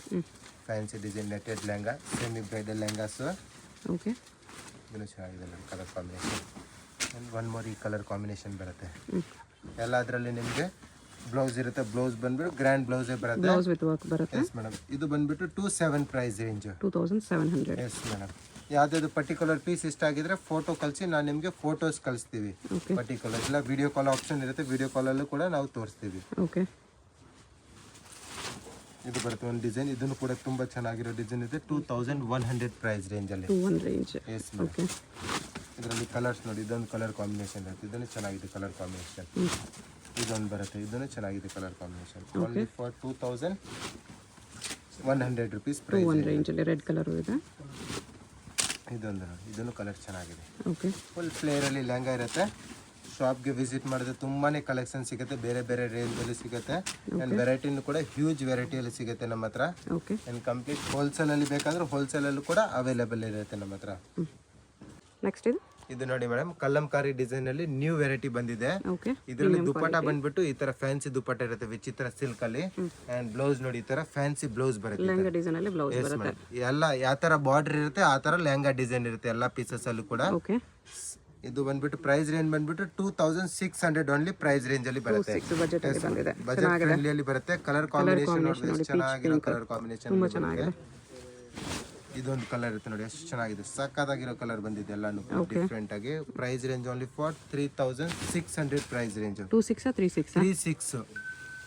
Fancy design netted lehenga, semi bridal lehengas. Okay, ಇದನ್ನು ಚೆನ್ನಾಗಿದೆ ನೋಡಿ colour combination. And one more, ಈ ಕಲರ್ ಕಾಂಬಿನೇಷನ್ ಬರುತ್ತೆ. ಎಲ್ಲ ಅದರಲ್ಲಿ ನಿಮಗೆ ಬ್ಲೌಸ್ ಇರುತ್ತೆ. ಬ್ಲೌಸ್ ಬಂದ್ಬಿಟ್ಟು ಗ್ರ್ಯಾಂಡ್ ಬ್ಲೌಸೇ ಬರುತ್ತೆ. ಬ್ಲೌಸ್ ವಿತ್ ವರ್ಕ್ ಬರುತ್ತೆ. ಎಸ್ ಮೇಡಮ್, ಇದು ಬಂದ್ಬಿಟ್ಟು 27 ಪ್ರೈಸ್ ರೇಂಜ್. 2700. ಎಸ್ ಮೇಡಮ್, ಯಾವ್ದಾದ್ರು ಪರ್ಟಿಕ್ಯುಲರ್ ಪೀಸ್ ಇಷ್ಟ ಆಗಿದ್ರೆ ಫೋಟೋ ಕಳಿಸಿ, ನಾನು ನಿಮಗೆ ಫೋಟೋಸ್ ಕಳಿಸ್ತೀವಿ. ಪರ್ಟಿಕ್ಯುಲರ್ ಇಲ್ಲ, ವಿಡಿಯೋ ಕಾಲ್ ಆಪ್ಷನ್ ಇರುತ್ತೆ. ವಿಡಿಯೋ ಕಾಲಲ್ಲೂ ಕೂಡ ನಾವು ತೋರಿಸ್ತೀವಿ. ಓಕೆ, ಇದು ಬರುತ್ತೆ ಒಂದು ಡಿಸೈನ್. ಇದನ್ನು ಕೂಡ ತುಂಬಾ ಚೆನ್ನಾಗಿರೋ ಡಿಸೈನ್ ಇದೆ. 2100 ಪ್ರೈಸ್ ರೇಂಜ್ ಅಲ್ಲಿ. 21 ರೇಂಜ್. ಎಸ್ ಮೇಡಮ್, ಇದರಲ್ಲಿ ಕಲರ್ಸ್ ನೋಡಿ, ಇದೊಂದು ಕಲರ್ ಕಾಂಬಿನೇಷನ್ ಇರುತ್ತೆ. ಇದನ್ನು ಚೆನ್ನಾಗಿದೆ ಕಲರ್ ಕಾಂಬಿನೇಷನ್. ಇದೊಂದು ಬರುತ್ತೆ, ಇದನ್ನು ಚೆನ್ನಾಗಿದೆ colour combination. Only for 2100 rupees price. 21 range ಅಲ್ಲಿ ರೆಡ್ ಕಲರ್ ಇದೆ. ಇದೊಂದು ನೋಡಿ, ಇದನ್ನು ಕಲರ್ ಚೆನ್ನಾಗಿದೆ. ಓಕೆ, ಫುಲ್ ಫ್ಲೇರ್ ಅಲ್ಲಿ ಲೆಹಂಗಾ ಇರುತ್ತೆ. ಶಾಪ್ಗೆ ವಿಸಿಟ್ ಮಾಡಿದ್ರೆ ತುಂಬಾನೇ ಕಲೆಕ್ಷನ್ ಸಿಗುತ್ತೆ. ಬೇರೆ ಬೇರೆ ರೇಂಜ್ ಅಲ್ಲಿ ಸಿಗುತ್ತೆ. ಅಂಡ್ ವೆರೈಟಿನೂ ಕೂಡ ಹ್ಯೂಜ್ ವೆರೈಟಿಯಲ್ಲಿ ಸಿಗುತ್ತೆ ನಮ್ಮ ಹತ್ರ. ಓಕೆ, ಅಂಡ್ ಕಂಪ್ಲೀಟ್ ಹೋಲ್ಸೇಲ್ ಅಲ್ಲಿ ಬೇಕಾದ್ರೆ ಹೋಲ್ಸೇಲ್ ಅಲ್ಲೂ ಕೂಡ ಅವೈಲೇಬಲ್ ಇರುತ್ತೆ ನಮ್ಮ ಹತ್ರ. ನೆಕ್ಸ್ಟ್ ಇದು ನೋಡಿ ಮೇಡಮ್, ಕಲ್ಲಂಕಾರಿ ಡಿಸೈನ್ ಅಲ್ಲಿ ನ್ಯೂ ವೆರೈಟಿ ಬಂದಿದೆ. ಓಕೆ, ಇದರಲ್ಲಿ ದುಪ್ಪಟ್ಟ ಬಂದ್ಬಿಟ್ಟು ಈ ತರ ಫ್ಯಾನ್ಸಿ ದುಪ್ಪಟ್ಟ ಇರುತ್ತೆ ವಿಚಿತ್ರ ಸಿಲ್ಕ್ ಅಲ್ಲಿ. ಅಂಡ್ ಬ್ಲೌಸ್ ನೋಡಿ, ಈ ತರ ಫ್ಯಾನ್ಸಿ ಬ್ಲೌಸ್ ಬರುತ್ತೆ. ಲೆಹಂಗಾ ಡಿಸೈನ್ ಅಲ್ಲಿ ಬ್ಲೌಸ್ Yes, ಬರುತ್ತೆ. madam. ಎಲ್ಲ ಯಾವ ತರ ಬಾರ್ಡರ್ ಇರುತ್ತೆ ಆ ತರ ಲೆಹಂಗಾ ಡಿಸೈನ್ ಇರುತ್ತೆ ಎಲ್ಲ ಪೀಸಸ್ ಅಲ್ಲೂ ಕೂಡ. ಓಕೆ, ಇದು ಬಂದ್ಬಿಟ್ಟು ಪ್ರೈಸ್ ರೇಂಜ್ ಬಂದ್ಬಿಟ್ಟು 2600 ಓನ್ಲಿ ಪ್ರೈಸ್ ರೇಂಜ್ ಅಲ್ಲಿ ಬರುತ್ತೆ. ಬಜೆಟ್ ಅಲ್ಲಿ ಬಂದಿದೆ. ಬಜೆಟ್ ಫ್ರೆಂಡ್ಲಿ ಅಲ್ಲಿ ಬರುತ್ತೆ. ಕಲರ್ ಕಾಂಬಿನೇಷನ್ ನೋಡಿ, ಚೆನ್ನಾಗಿರೋ ಕಲರ್ ಕಾಂಬಿನೇಷನ್. ತುಂಬಾ ಚೆನ್ನಾಗಿದೆ. ಇದೊಂದು ಕಲರ್ ಇರುತ್ತೆ ನೋಡಿ, ಎಷ್ಟು ಚೆನ್ನಾಗಿದೆ. ಸಕ್ಕತ್ತಾಗಿರೋ ಕಲರ್ ಬಂದಿದೆ ಎಲ್ಲಾನು ಡಿಫ್ರೆಂಟ್ ಆಗಿ. Price range only for 3600 price range. 26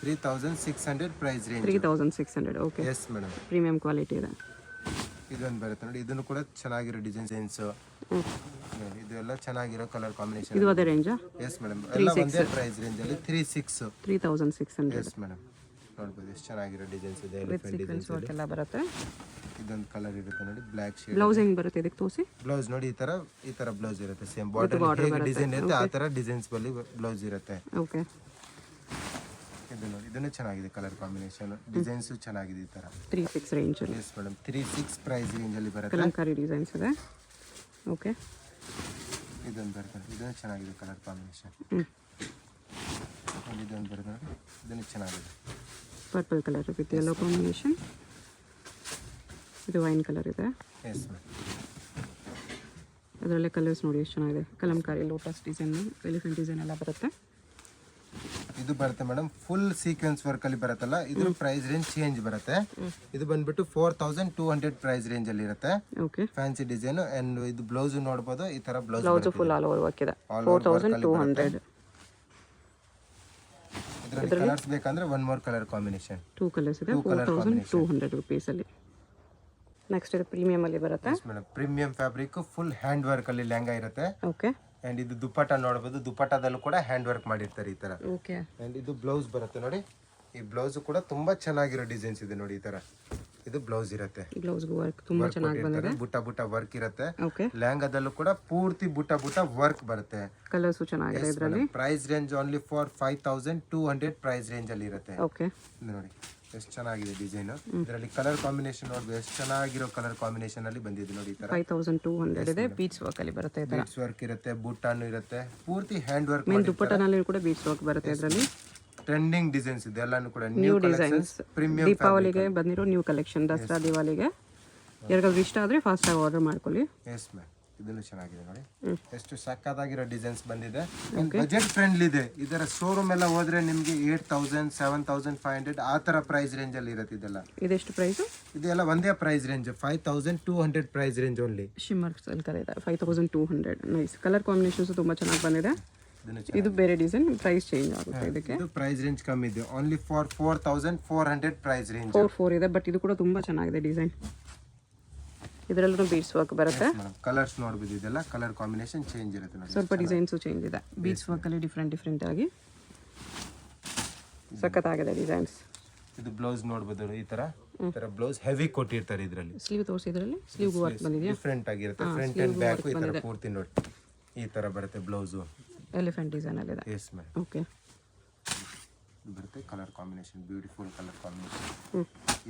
3600 price range. 3600. Okay, yes madam, premium quality ಇದೆ. ಇದೊಂದು ಬರುತ್ತೆ ನೋಡಿ, ಇದನ್ನು ಕೂಡ ಚೆನ್ನಾಗಿರೋ ಡಿಸೈನ್ಸ್. ಇದು ಎಲ್ಲ ಚೆನ್ನಾಗಿರೋ ಕಲರ್ ಕಾಂಬಿನೇಷನ್. ಇದು ಅದೇ ರೇಂಜಾ? ಎಸ್ ಮೇಡಮ್, ಎಲ್ಲ ಒಂದೇ ಪ್ರೈಸ್ ರೇಂಜ್ ಅಲ್ಲಿ 3600. ಎಸ್ ಮೇಡಮ್, ನೋಡ್ಬೋದು ಎಷ್ಟು ಚೆನ್ನಾಗಿರೋ ಡಿಸೈನ್ಸ್ ಇದೆ. ವಿತ್ ಸೀಕ್ವೆನ್ಸ್ ವರ್ಕ್ ಎಲ್ಲ ಬರುತ್ತೆ. ಇದೊಂದು ಕಲರ್ ಇರುತ್ತೆ ನೋಡಿ, ಬ್ಲಾಕ್ ಶೇಡ್. ಬ್ಲೌಸ್ ಹೆಂಗ್ ಬರುತ್ತೆ ಇದಕ್ಕೆ ತೋರಿಸಿ. ಬ್ಲೌಸ್ ನೋಡಿ, ಈ ತರ ಬ್ಲೌಸ್ ಇರುತ್ತೆ. ಸೇಮ್ ಬಾರ್ಡರ್ ಹೇಗೆ ಡಿಸೈನ್ ಇರುತ್ತೆ ಆ ತರ ಡಿಸೈನ್ಸ್ ಬಲ್ಲಿ ಬ್ಲೌಸ್ ಇರುತ್ತೆ. ಓಕೆ, ಇದು ನೋಡಿ, ಇದನ್ನು ಚೆನ್ನಾಗಿದೆ ಕಲರ್ ಕಾಂಬಿನೇಷನ್. ಡಿಸೈನ್ಸ್ ಚೆನ್ನಾಗಿದೆ ಈ ತರ. 36 ರೇಂಜ್ ಅಲ್ಲಿ. ಎಸ್ ಮೇಡಮ್, 36 ಪ್ರೈಸ್ ರೇಂಜ್ ಅಲ್ಲಿ ಬರುತ್ತೆ. ಕಲಂಕಾರಿ ಡಿಸೈನ್ಸ್ ಇದೆ. ಓಕೆ, ಇದೊಂದು ಬರುತ್ತೆ, ಇದನ್ನು ಚೆನ್ನಾಗಿದೆ ಕಲರ್ ಕಾಂಬಿನೇಷನ್. ಇದೊಂದು ಬರುತ್ತೆ ನೋಡಿ, ಇದನ್ನು ಚೆನ್ನಾಗಿದೆ. Purple colour with yellow combination. ಇದು ವೈನ್ ಕಲರ್ ಇದೆ. ಎಸ್ ಮ್ಯಾಮ್, ಅದರಲ್ಲೇ ಕಲರ್ಸ್ ನೋಡಿ ಎಷ್ಟು ಚೆನ್ನಾಗಿದೆ. Kalamkari, lotus design, elephant design ಎಲ್ಲ ಬರುತ್ತೆ. ಇದು ಬರುತ್ತೆ ಮೇಡಮ್, ಫುಲ್ ಸೀಕ್ವೆನ್ಸ್ ವರ್ಕ್ ಅಲ್ಲಿ ಬರುತ್ತಲ್ಲ, ಇದ್ರ ಪ್ರೈಸ್ ರೇಂಜ್ ಚೇಂಜ್ ಬರುತ್ತೆ. ಇದು ಬಂದ್ಬಿಟ್ಟು 4200 ಪ್ರೈಸ್ ರೇಂಜ್ ಅಲ್ಲಿ ಇರುತ್ತೆ. Okay, fancy design. ಅಂಡ್ ಇದು ಬ್ಲೌಸ್ ನೋಡಬಹುದು, ಈ ತರ blouse full all over work ಇದೆ. 4200. ಇದರಲ್ಲಿ ಕಲರ್ಸ್ ಬೇಕಂದ್ರೆ one more colour combination. 2 colours ಇದೆ. 4200 ರೂಪೀಸ್ ಅಲ್ಲಿ. ನೆಕ್ಸ್ಟ್ ಇದು ಪ್ರೀಮಿಯಂ ಅಲ್ಲಿ ಬರುತ್ತೆ. Madam, premium fabric, full hand work ಅಲ್ಲಿ ಲೆಹಂಗಾ ಇರುತ್ತೆ. ಓಕೆ, ಅಂಡ್ ಇದು ದುಪ್ಪಟ್ಟ ನೋಡಬಹುದು, ದುಪ್ಪಟ್ಟದಲ್ಲೂ ಕೂಡ ಹ್ಯಾಂಡ್ ವರ್ಕ್ ಮಾಡಿರ್ತಾರೆ ಈ ತರ. ಓಕೆ, ಅಂಡ್ ಇದು ಬ್ಲೌಸ್ ಬರುತ್ತೆ ನೋಡಿ. ಈ ಬ್ಲೌಸ್ ಕೂಡ ತುಂಬಾ ಚೆನ್ನಾಗಿರೋ ಡಿಸೈನ್ಸ್ ಇದೆ ನೋಡಿ, ಈ ತರ ಇದು ಬ್ಲೌಸ್ ಇರುತ್ತೆ. ಬ್ಲೌಸ್ ವರ್ಕ್ ತುಂಬಾ ಚೆನ್ನಾಗಿ ಬಂದಿದೆ. ಬುಟ್ಟ ವರ್ಕ್ ಇರುತ್ತೆ. ಓಕೆ, ಲೆಹಂಗಾದಲ್ಲೂ ಕೂಡ ಪೂರ್ತಿ ಬುಟ್ಟ ವರ್ಕ್ ಬರುತ್ತೆ. ಕಲರ್ಸ್ ಚೆನ್ನಾಗಿದೆ ಇದರಲ್ಲಿ. Price range only for 5200 price range ಅಲ್ಲಿ ಇರುತ್ತೆ. ಓಕೆ, ನೋಡಿ ಎಷ್ಟು ಚೆನ್ನಾಗಿದೆ ಡಿಸೈನ್. ಇದರಲ್ಲಿ ಕಲರ್ ಕಾಂಬಿನೇಷನ್ ನೋಡ್ಬೋದು, ಎಷ್ಟು ಚೆನ್ನಾಗಿರೋ ಕಲರ್ ಕಾಂಬಿನೇಷನ್ ಅಲ್ಲಿ ಬಂದಿದೆ ನೋಡಿ. ಈ ತರ 5200 ಇದೆ. ಬೀಡ್ಸ್ ವರ್ಕ್ ಅಲ್ಲಿ ಬರುತ್ತೆ. ಈ ತರ ಬೀಡ್ಸ್ ವರ್ಕ್ ಇರುತ್ತೆ, ಬುಟ್ಟಾನು ಇರುತ್ತೆ, ಪೂರ್ತಿ ಹ್ಯಾಂಡ್ ವರ್ಕ್. ಮೇನ್ ದುಪ್ಪಟ್ಟನಲ್ಲಿ ಕೂಡ ಬೀಡ್ಸ್ ವರ್ಕ್ ಬರುತ್ತೆ ಇದರಲ್ಲಿ. ಟ್ರೆಂಡಿಂಗ್ ಡಿಸೈನ್ಸ್ ಇದೆ ಎಲ್ಲಾನು ಕೂಡ. ನ್ಯೂ ಡಿಸೈನ್ಸ್, ಪ್ರೀಮಿಯಂ ದೀಪಾವಳಿಗೆ ಬಂದಿರೋ ನ್ಯೂ ಕಲೆಕ್ಷನ್. ದಸರಾ ದಿವಾಲಿಗೆ ಯಾರಿಗಾದ್ರೂ ಇಷ್ಟ ಆದ್ರೆ ಫಾಸ್ಟ್ ಆಗಿ ಆರ್ಡರ್ ಮಾಡ್ಕೊಳ್ಳಿ. ಎಸ್ ಮ್ಯಾಮ್, ಇದನ್ನು ಚೆನ್ನಾಗಿದೆ ನೋಡಿ, ಎಷ್ಟು ಸಕ್ಕತ್ತಾಗಿರೋ ಡಿಸೈನ್ಸ್ ಬಂದಿದೆ. ಬಜೆಟ್ ಫ್ರೆಂಡ್ಲಿ ಇದೆ. ಇದರ ಶೋರೂಮ್ ಎಲ್ಲ ಹೋದ್ರೆ ನಿಮ್ಗೆ 8000 7500 ಆ ತರ ಪ್ರೈಸ್ ರೇಂಜ್ ಅಲ್ಲಿ ಇರುತ್ತೆ. ಇದೆಲ್ಲ ಇದೆಷ್ಟು ಪ್ರೈಸ್? ಇದೆಲ್ಲ ಒಂದೇ price range, 5200 price range only. Shimmer silk ಇದೆ 5200. ನೈಸ್. ಕಲರ್ ಕಾಂಬಿನೇಷನ್ಸ್ ತುಂಬಾ ಚೆನ್ನಾಗಿ ಬಂದಿದೆ. ಇದನ್ನು ಇದು ಬೇರೆ ಡಿಸೈನ್, ಪ್ರೈಸ್ ಚೇಂಜ್ ಆಗುತ್ತೆ ಇದಕ್ಕೆ. ಇದು ಪ್ರೈಸ್ ರೇಂಜ್ ಕಮ್ಮಿ ಇದೆ, ಓನ್ಲಿ ಫಾರ್ 4400 ಪ್ರೈಸ್ ರೇಂಜ್. 4 ಇದೆ, ಬಟ್ ಇದು ಕೂಡ ತುಂಬಾ ಚೆನ್ನಾಗಿದೆ ಡಿಸೈನ್. ಇದರಲ್ಲೂ ಬೀಡ್ಸ್ ವರ್ಕ್ ಬರುತ್ತೆ. ಕಲರ್ಸ್ ನೋಡ್ಬೋದು, ಇದೆಲ್ಲ ಕಲರ್ ಕಾಂಬಿನೇಷನ್ ಚೇಂಜ್ ಇರುತ್ತೆ ನೋಡಿ. ಸ್ವಲ್ಪ ಡಿಸೈನ್ಸು ಚೇಂಜ್ ಇದೆ, ಬೀಡ್ಸ್ ವರ್ಕಲ್ಲಿ ಡಿಫ್ರೆಂಟ್ ಆಗಿ ಸಖತ್ತಾಗಿದೆ ಡಿಸೈನ್ಸ್. ಇದು ಬ್ಲೌಸ್ ನೋಡ್ಬೋದು, ಈ ತರ ಬ್ಲೌಸ್ ಹೆವಿ ಕೊಟ್ಟಿರ್ತಾರೆ. ಇದರಲ್ಲಿ ಸ್ಲೀವ್ ತೋರಿಸಿ, ಇದರಲ್ಲಿ ಸ್ಲೀವ್ ವರ್ಕ್ ಬಂದಿದೆಯಾ, ಡಿಫ್ರೆಂಟ್ ಆಗಿರುತ್ತೆ. ಫ್ರಂಟ್ ಅಂಡ್ ಬ್ಯಾಕ್ ಈ ತರ ಪೂರ್ತಿ ನೋಡಿ ಈ ತರ ಬರುತ್ತೆ ಬ್ಲೌಸ್. ಎಲಿಫೆಂಟ್ ಡಿಸೈನ್ ಅಲ್ಲಿ ಇದೆ. S ma'am. ಓಕೆ, ಇದು ಬರುತ್ತೆ colour combination, beautiful colour combination.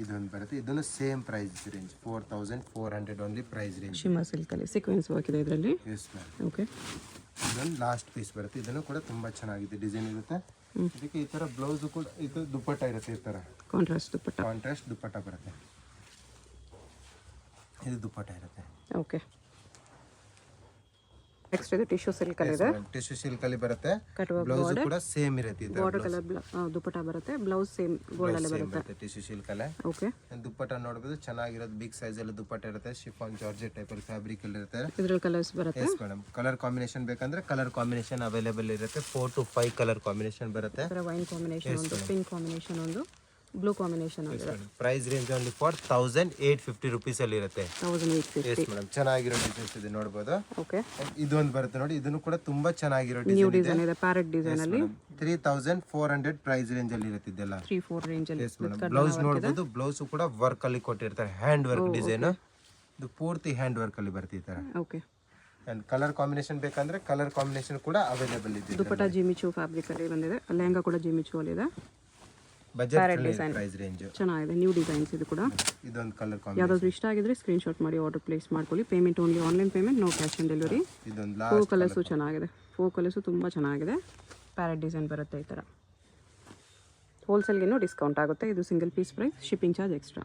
ಇದೊಂದು ಬರುತ್ತೆ, ಇದನ್ನು same price range 4400 only price range. ಶಿಮಾ ಸಿಲ್ಕ್ ಅಲ್ಲಿ ಸೀಕ್ವೆನ್ಸ್ ವರ್ಕ್ ಇದೆ ಇದರಲ್ಲಿ. Yes ma'am. ಓಕೆ, ಇದೊಂದು ಲಾಸ್ಟ್ ಪೀಸ್ ಬರುತ್ತೆ, ಇದನ್ನು ಕೂಡ ತುಂಬಾ ಚೆನ್ನಾಗಿದೆ ಡಿಸೈನ್ ಇರುತ್ತೆ. ಇದಕ್ಕೆ ಈ ತರ ಬ್ಲೌಸ್ ಕೂಡ, ಇದು ದುಪ್ಪಟ್ಟ ಇರುತ್ತೆ, ಈ ತರ ಕಾಂಟ್ರಾಸ್ಟ್ ದುಪ್ಪಟ್ಟ ಬರುತ್ತೆ. ಇದು ದುಪ್ಪಟ್ಟ ಇರುತ್ತೆ. ಓಕೆ, ನೆಕ್ಸ್ಟ್ ಇದು ಟಿಶ್ಯೂ ಸಿಲ್ಕ್ ಅಲ್ಲಿ ಇದೆ. ಟಿಶ್ಯೂ ಸಿಲ್ಕ್ ಅಲ್ಲಿ ಬರುತ್ತೆ, ಕಟ್ ವರ್ಕ್ ಬ್ಲೌಸ್ ಕೂಡ ಸೇಮ್ ಇರುತ್ತೆ. ಈ ತರ ಬಾರ್ಡರ್ ಕಲರ್ ದುಪಟ್ಟ ಬರುತ್ತೆ, ಬ್ಲೌಸ್ ಸೇಮ್ ಗೋಲ್ಡ್ ಅಲ್ಲಿ ಬರುತ್ತೆ. ಟಿಶ್ಯೂ ಸಿಲ್ಕ್ ಅಲ್ಲೇ. ಓಕೆ, ದುಪ್ಪಟ್ಟ ನೋಡಬಹುದು ಚೆನ್ನಾಗಿರೋದು, ಬಿಗ್ ಸೈಜ್ ಅಲ್ಲಿ ದುಪ್ಪಟ್ಟ ಇರುತ್ತೆ. ಶಿಫಾನ್ ಜಾರ್ಜೆಟ್ ಟೈಪ್ ಅಲ್ಲಿ ಫ್ಯಾಬ್ರಿಕ್ ಅಲ್ಲಿ ಇರುತ್ತೆ. ಇದ್ರಲ್ಲಿ ಕಲರ್ಸ್ ಬರುತ್ತೆ. Yes madam. ಕಲರ್ ಕಾಂಬಿನೇಷನ್ ಬೇಕಂದ್ರೆ ಕಲರ್ ಕಾಂಬಿನೇಷನ್ ಅವೈಲೇಬಲ್ ಇರುತ್ತೆ. 4 to 5 ಕಲರ್ ಕಾಂಬಿನೇಷನ್ ಬರುತ್ತೆ. ವೈನ್ ಕಾಂಬಿನೇಷನ್ ಒಂದು, ಪಿಂಕ್ ಕಾಂಬಿನೇಷನ್ ಒಂದು, ಬ್ಲೂ ಕಾಂಬಿನೇಷನ್ ಒಂದು. Price range only for 1850 rupees ಅಲ್ಲಿ ಇರುತ್ತೆ. 1850. Yes madam. ಚೆನ್ನಾಗಿರೋ ಡಿಸೈನ್ಸ್ ಇದೆ ನೋಡಬಹುದು. ಓಕೆ, ಇದೊಂದು ಬರುತ್ತೆ ನೋಡಿ, ಇದನ್ನು ಕೂಡ ತುಂಬಾ ಚೆನ್ನಾಗಿರೋ ನ್ಯೂ ಡಿಸೈನ್ ಡಿಸೈನ್ ಇದೆ, ಪ್ಯಾರೆಟ್ ಡಿಸೈನ್ ಅಲ್ಲಿ. 3400 ಪ್ರೈಸ್ ರೇಂಜ್ ಅಲ್ಲಿ ಇರುತ್ತೆ ಇದೆಲ್ಲ. 3-4 ರೇಂಜ್ ಅಲ್ಲಿ. Yes madam. ಬ್ಲೌಸ್ ನೋಡಬಹುದು, ಬ್ಲೌಸ್ ಕೂಡ ವರ್ಕ್ ಅಲ್ಲಿ ಕೊಟ್ಟಿರ್ತಾರೆ, ಹ್ಯಾಂಡ್ ವರ್ಕ್ ಡಿಸೈನ್. ಇದು ಪೂರ್ತಿ ಹ್ಯಾಂಡ್ ವರ್ಕ್ ಅಲ್ಲಿ ಬರುತ್ತೆ ಈ ತರ. ಓಕೆ, ಅಂಡ್ ಕಲರ್ ಕಾಂಬಿನೇಷನ್ ಬೇಕಂದ್ರೆ ಕಲರ್ ಕಾಂಬಿನೇಷನ್ ಕೂಡ ಅವೈಲೇಬಲ್ ಇದೆ. ದುಪಟ್ಟ ಜಿಮಿಚು ಫ್ಯಾಬ್ರಿಕ್ ಅಲ್ಲಿ ಬಂದಿದೆ, ಲೆಹಂಗಾ ಕೂಡ ಜಿಮಿಚು ಅಲ್ಲಿ ಇದೆ. ಬಜೆಟ್ ಪ್ರೈಸ್ ರೇಂಜ್ ಚೆನ್ನಾಗಿದೆ, ನ್ಯೂ ಡಿಸೈನ್ಸ್ ಇದು ಕೂಡ. ಇದೊಂದು ಕಲರ್ ಕಾಂಬಿನೇಷನ್. ಯಾವ್ದಾದ್ರು ಇಷ್ಟ ಆಗಿದ್ರೆ ಸ್ಕ್ರೀನ್ ಶಾಟ್ ಮಾಡಿ ಆರ್ಡರ್ ಪ್ಲೇಸ್ ಮಾಡ್ಕೊಳ್ಳಿ. Payment only online payment, no cash on delivery. ಇದೊಂದು 4 ಕಲರ್ಸು ಚೆನ್ನಾಗಿದೆ, 4 ಕಲರ್ಸು ತುಂಬ ಚೆನ್ನಾಗಿದೆ. ಪ್ಯಾರೆಟ್ ಡಿಸೈನ್ ಬರುತ್ತೆ ಈ ಥರ. ಹೋಲ್ಸೇಲ್ಗೇನು ಡಿಸ್ಕೌಂಟ್ ಆಗುತ್ತೆ. ಇದು single piece price, shipping charge extra.